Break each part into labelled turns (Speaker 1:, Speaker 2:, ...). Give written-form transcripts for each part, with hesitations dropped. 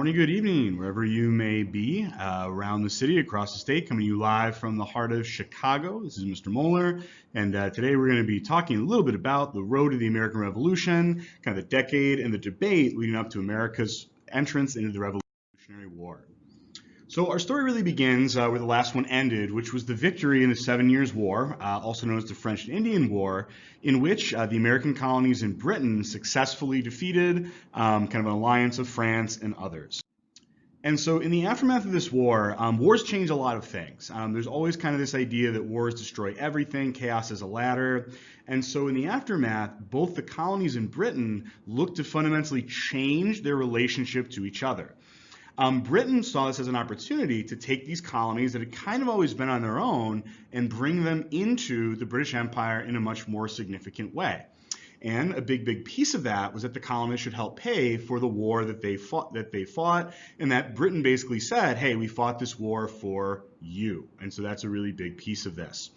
Speaker 1: morning, good evening, wherever you may be around the city, across the state, coming to you live from the heart of Chicago. This is Mr. Moeller, and today we're going to be talking a little bit about the road to the American Revolution, kind of the decade and the debate leading up to America's entrance into the Revolutionary War. So our story really begins where the last one ended, which was the victory in the 7 Years' War, also known as the French and Indian War, in which the American colonies in Britain successfully defeated kind of an alliance of France and others. And so in the aftermath of this war, wars change a lot of things. There's always kind of this idea that wars destroy everything, chaos is a ladder. And so in the aftermath, both the colonies in Britain looked to fundamentally change their relationship to each other. Britain saw this as an opportunity to take these colonies that had kind of always been on their own and bring them into the British Empire in a much more significant way. And a big piece of that was that the colonists should help pay for the war that they fought, and that Britain basically said, hey, we fought this war for you. And so that's a really big piece of this.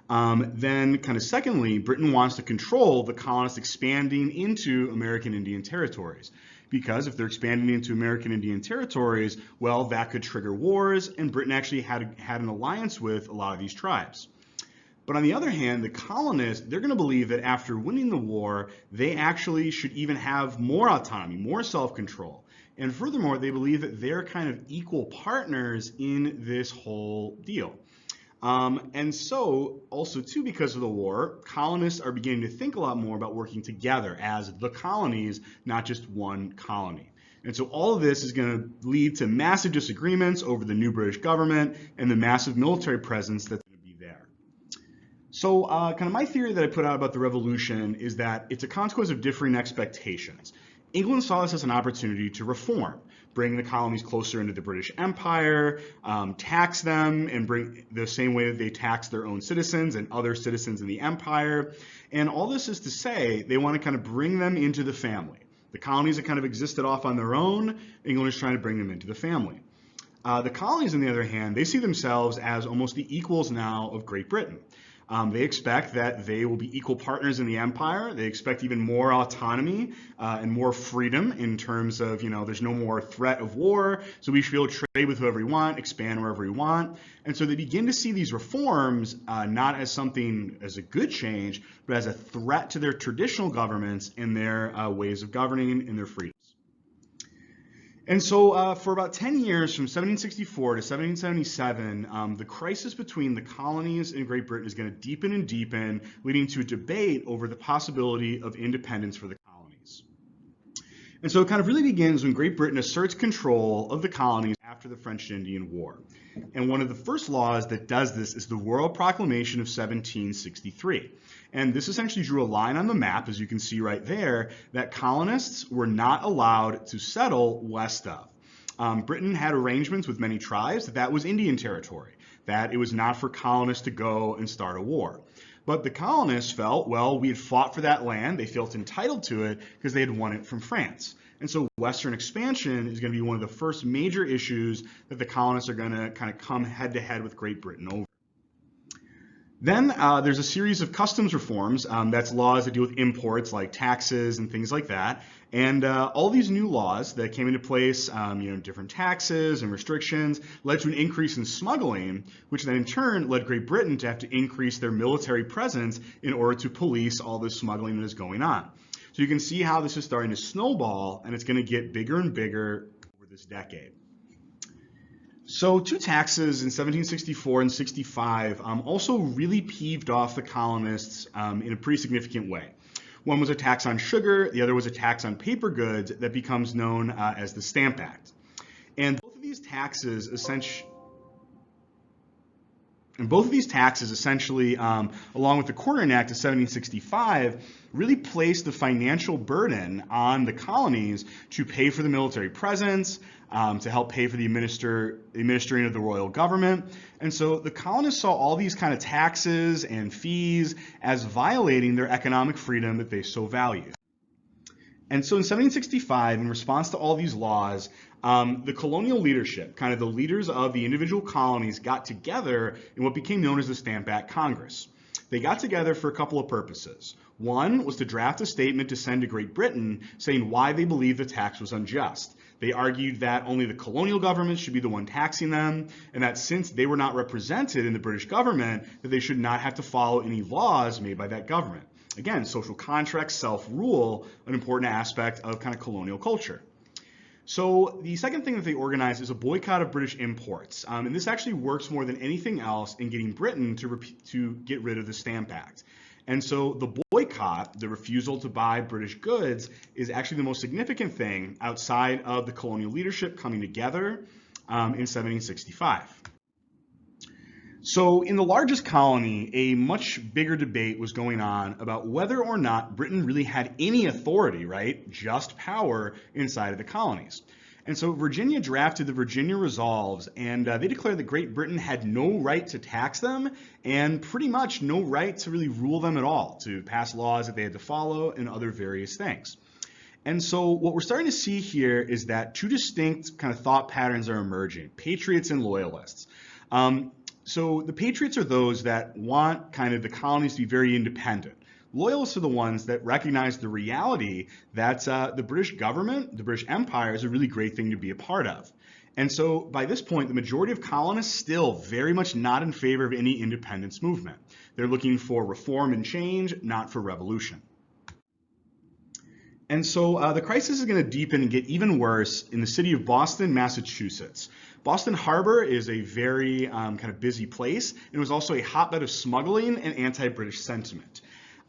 Speaker 1: Then kind of secondly, Britain wants to control the colonists expanding into American Indian territories. Because if they're expanding into American Indian territories, well, that could trigger wars, and Britain actually had an alliance with a lot of these tribes. But on the other hand, the colonists, they're going to believe that after winning the war, they actually should even have more autonomy, more self-control. And furthermore, they believe that they're kind of equal partners in this whole deal. And so, also too, because of the war, colonists are beginning to think a lot more about working together as the colonies, not just one colony. And so all of this is going to lead to massive disagreements over the new British government and the massive military presence that's going to be there. So kind of my theory that I put out about the revolution is that it's a consequence of differing expectations. England saw this as an opportunity to reform, bring the colonies closer into the British Empire, tax them, and bring the same way that they tax their own citizens and other citizens in the empire. And all this is to say they want to kind of bring them into the family. The colonies that kind of existed off on their own, England is trying to bring them into the family. The colonies, on the other hand, they see themselves as almost the equals now of Great Britain. They expect that they will be equal partners in the empire. They expect even more autonomy and more freedom in terms of, there's no more threat of war, so we should be able to trade with whoever we want, expand wherever we want. And so they begin to see these reforms not as as a good change, but as a threat to their traditional governments and their ways of governing and their freedoms. And so for about 10 years, from 1764 to 1777, the crisis between the colonies and Great Britain is going to deepen and deepen, leading to a debate over the possibility of independence for the colonies. And so it kind of really begins when Great Britain asserts control of the colonies after the French and Indian War. And one of the first laws that does this is the Royal Proclamation of 1763. And this essentially drew a line on the map, as you can see right there, that colonists were not allowed to settle west of. Britain had arrangements with many tribes that was Indian territory, that it was not for colonists to go and start a war. But the colonists felt, well, we had fought for that land, they felt entitled to it because they had won it from France. And so Western expansion is going to be one of the first major issues that the colonists are going to kind of come head to head with Great Britain over. Then there's a series of customs reforms. That's laws that deal with imports like taxes and things like that. And all these new laws that came into place, different taxes and restrictions, led to an increase in smuggling, which then in turn led Great Britain to have to increase their military presence in order to police all this smuggling that is going on. So you can see how this is starting to snowball, and it's going to get bigger and bigger over this decade. So two taxes in 1764 and 65 also really peeved off the colonists in a pretty significant way. One was a tax on sugar, the other was a tax on paper goods that becomes known as the Stamp Act. And both of these taxes essentially, along with the Quartering Act of 1765, really placed the financial burden on the colonies to pay for the military presence, to help pay for the administering of the royal government. And so the colonists saw all these kind of taxes and fees as violating their economic freedom that they so valued. And so in 1765, in response to all these laws, the colonial leadership, kind of the leaders of the individual colonies, got together in what became known as the Standback Congress. They got together for a couple of purposes. One was to draft a statement to send to Great Britain saying why they believed the tax was unjust. They argued that only the colonial government should be the one taxing them, and that since they were not represented in the British government, that they should not have to follow any laws made by that government. Again, social contracts, self-rule, an important aspect of kind of colonial culture. So the second thing that they organized is a boycott of British imports. And this actually works more than anything else in getting Britain to get rid of the Stamp Act. And so the boycott, the refusal to buy British goods, is actually the most significant thing outside of the colonial leadership coming together in 1765. So in the largest colony, a much bigger debate was going on about whether or not Britain really had any authority, right? Just power inside of the colonies. And so Virginia drafted the Virginia Resolves, and they declared that Great Britain had no right to tax them and pretty much no right to really rule them at all, to pass laws that they had to follow and other various things. And so what we're starting to see here is that two distinct kind of thought patterns are emerging, patriots and loyalists. So the patriots are those that want kind of the colonies to be very independent. Loyalists are the ones that recognize the reality that the British government, the British Empire, is a really great thing to be a part of. And so by this point, the majority of colonists still very much not in favor of any independence movement. They're looking for reform and change, not for revolution. And so the crisis is going to deepen and get even worse in the city of Boston, Massachusetts. Boston Harbor is a very kind of busy place, and it was also a hotbed of smuggling and anti-British sentiment.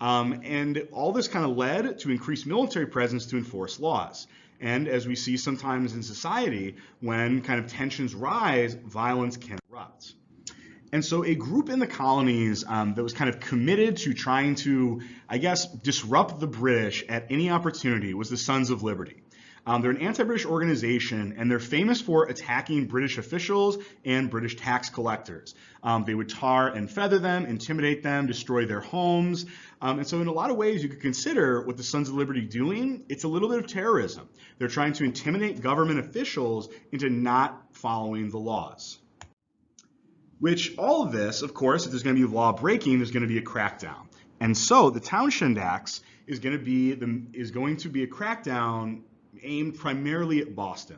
Speaker 1: And all this kind of led to increased military presence to enforce laws. And as we see sometimes in society, when kind of tensions rise, violence can erupt. And so a group in the colonies that was kind of committed to trying to, I guess, disrupt the British at any opportunity was the Sons of Liberty. They're an anti-British organization, and they're famous for attacking British officials and British tax collectors. They would tar and feather them, intimidate them, destroy their homes. And so in a lot of ways, you could consider what the Sons of Liberty doing, it's a little bit of terrorism. They're trying to intimidate government officials into not following the laws. Which all of this, of course, if there's going to be law breaking, there's going to be a crackdown. And so the Townshend Acts is going to be a crackdown aimed primarily at Boston.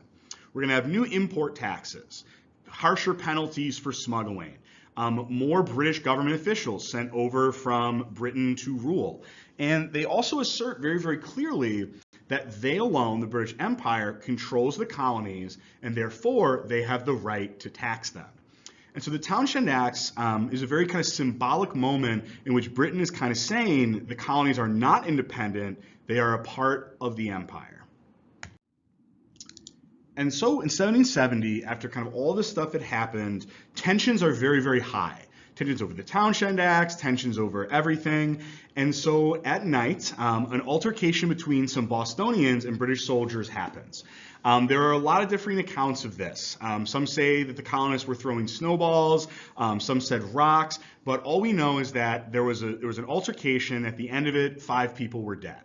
Speaker 1: We're going to have new import taxes, harsher penalties for smuggling, more British government officials sent over from Britain to rule. And they also assert very, very clearly that they alone, the British Empire, controls the colonies, and therefore they have the right to tax them. And so the Townshend Acts is a very kind of symbolic moment in which Britain is kind of saying the colonies are not independent, they are a part of the empire. And so in 1770, after kind of all this stuff had happened, tensions are very, very high. Tensions over the Townshend Acts, tensions over everything. And so at night, an altercation between some Bostonians and British soldiers happens. There are a lot of differing accounts of this. Some say that the colonists were throwing snowballs, some said rocks, but all we know is that there was an altercation. At the end of it, 5 people were dead.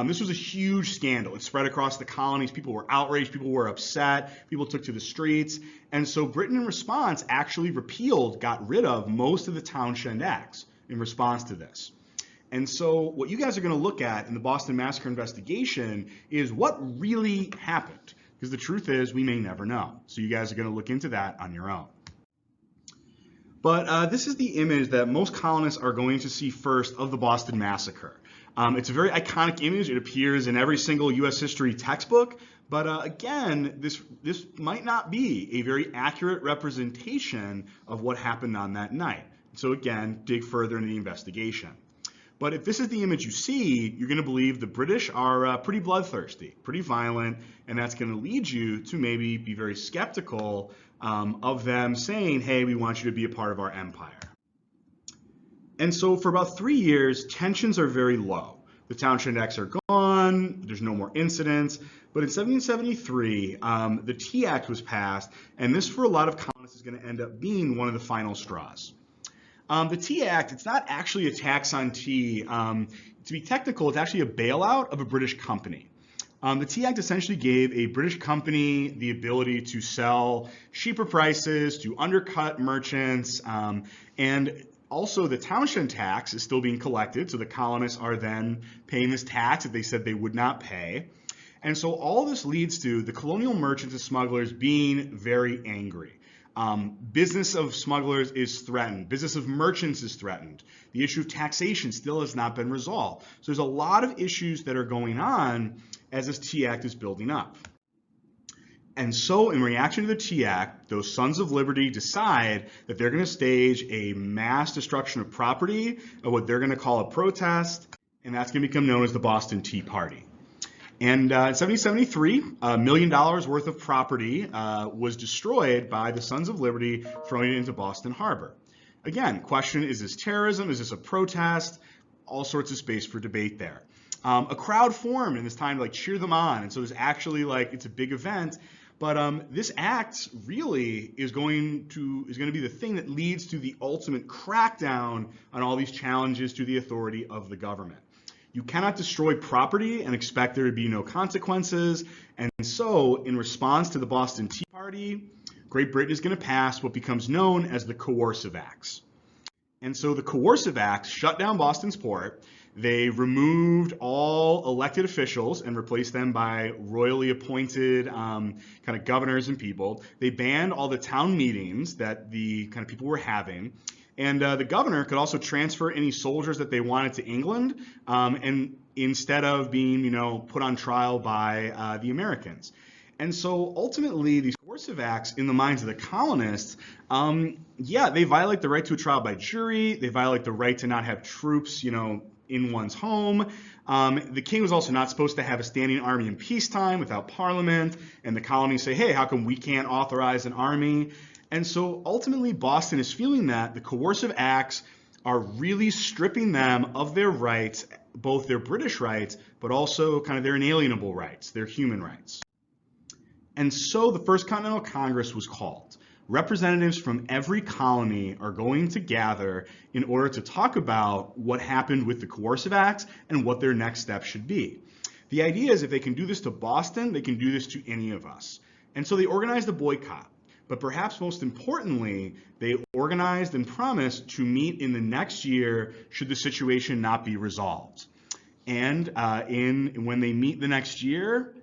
Speaker 1: This was a huge scandal. It spread across the colonies. People were outraged. People were upset. People took to the streets. And so Britain, in response, actually got rid of most of the Townshend Acts in response to this. And so what you guys are going to look at in the Boston Massacre investigation is what really happened. Because the truth is, we may never know. So you guys are going to look into that on your own. But this is the image that most colonists are going to see first of the Boston Massacre. It's a very iconic image. It appears in every single U.S. history textbook. But again, this might not be a very accurate representation of what happened on that night. So again, dig further into the investigation. But if this is the image you see, you're going to believe the British are pretty bloodthirsty, pretty violent, and that's going to lead you to maybe be very skeptical of them saying, hey, we want you to be a part of our empire. And so for about 3 years, tensions are very low. The Townshend Acts are gone, there's no more incidents. But in 1773, the Tea Act was passed, and this for a lot of colonists is going to end up being one of the final straws. The Tea Act, it's not actually a tax on tea. To be technical, it's actually a bailout of a British company. The Tea Act essentially gave a British company the ability to sell cheaper prices, to undercut merchants, and also the Townshend tax is still being collected, so the colonists are then paying this tax that they said they would not pay. And so all this leads to the colonial merchants and smugglers being very angry. Business of smugglers is threatened. Business of merchants is threatened. The issue of taxation still has not been resolved. So there's a lot of issues that are going on as this Tea Act is building up. And so in reaction to the Tea Act, those Sons of Liberty decide that they're going to stage a mass destruction of property, of what they're going to call a protest, and that's going to become known as the Boston Tea Party. And in 1773, $1 million worth of property was destroyed by the Sons of Liberty throwing it into Boston Harbor. Again, question, is this terrorism? Is this a protest? All sorts of space for debate there. A crowd formed in this time to like cheer them on. And so there's actually like, it's a big event. But this act really is going to be the thing that leads to the ultimate crackdown on all these challenges to the authority of the government. You cannot destroy property and expect there to be no consequences. And so in response to the Boston Tea Party, Great Britain is going to pass what becomes known as the Coercive Acts. And so the Coercive Acts shut down Boston's port. They removed all elected officials and replaced them by royally appointed kind of governors and people. They banned all the town meetings that the kind of people were having. And the governor could also transfer any soldiers that they wanted to England, and instead of being, put on trial by the Americans. And so ultimately, these coercive acts in the minds of the colonists, they violate the right to a trial by jury. They violate the right to not have troops, in one's home. The king was also not supposed to have a standing army in peacetime without parliament. And the colonies say, hey, how come we can't authorize an army? And so ultimately, Boston is feeling that the coercive acts are really stripping them of their rights, both their British rights, but also kind of their inalienable rights, their human rights. And so the First Continental Congress was called. Representatives from every colony are going to gather in order to talk about what happened with the coercive acts and what their next step should be. The idea is if they can do this to Boston, they can do this to any of us. And so they organized a boycott. But perhaps most importantly, they organized and promised to meet in the next year should the situation not be resolved. And when they meet the next year,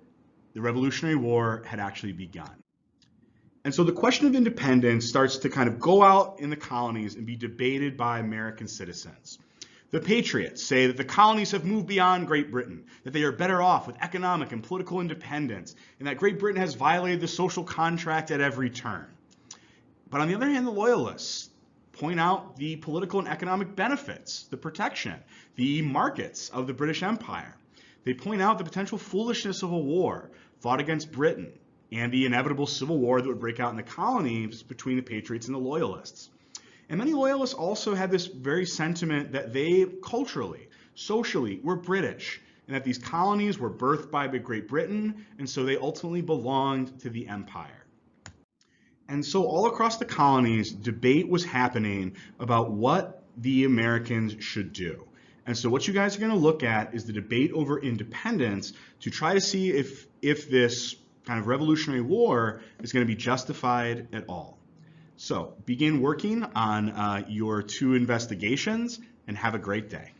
Speaker 1: the Revolutionary War had actually begun. And so the question of independence starts to kind of go out in the colonies and be debated by American citizens. The patriots say that the colonies have moved beyond Great Britain, that they are better off with economic and political independence, and that Great Britain has violated the social contract at every turn. But on the other hand, the loyalists point out the political and economic benefits, the protection, the markets of the British Empire. They point out the potential foolishness of a war fought against Britain and the inevitable civil war that would break out in the colonies between the patriots and the loyalists. And many loyalists also had this very sentiment that they culturally, socially, were British, and that these colonies were birthed by Great Britain, and so they ultimately belonged to the empire. And so all across the colonies, debate was happening about what the Americans should do. And so what you guys are going to look at is the debate over independence to try to see if this kind of Revolutionary War is going to be justified at all. So begin working on your 2 investigations and have a great day.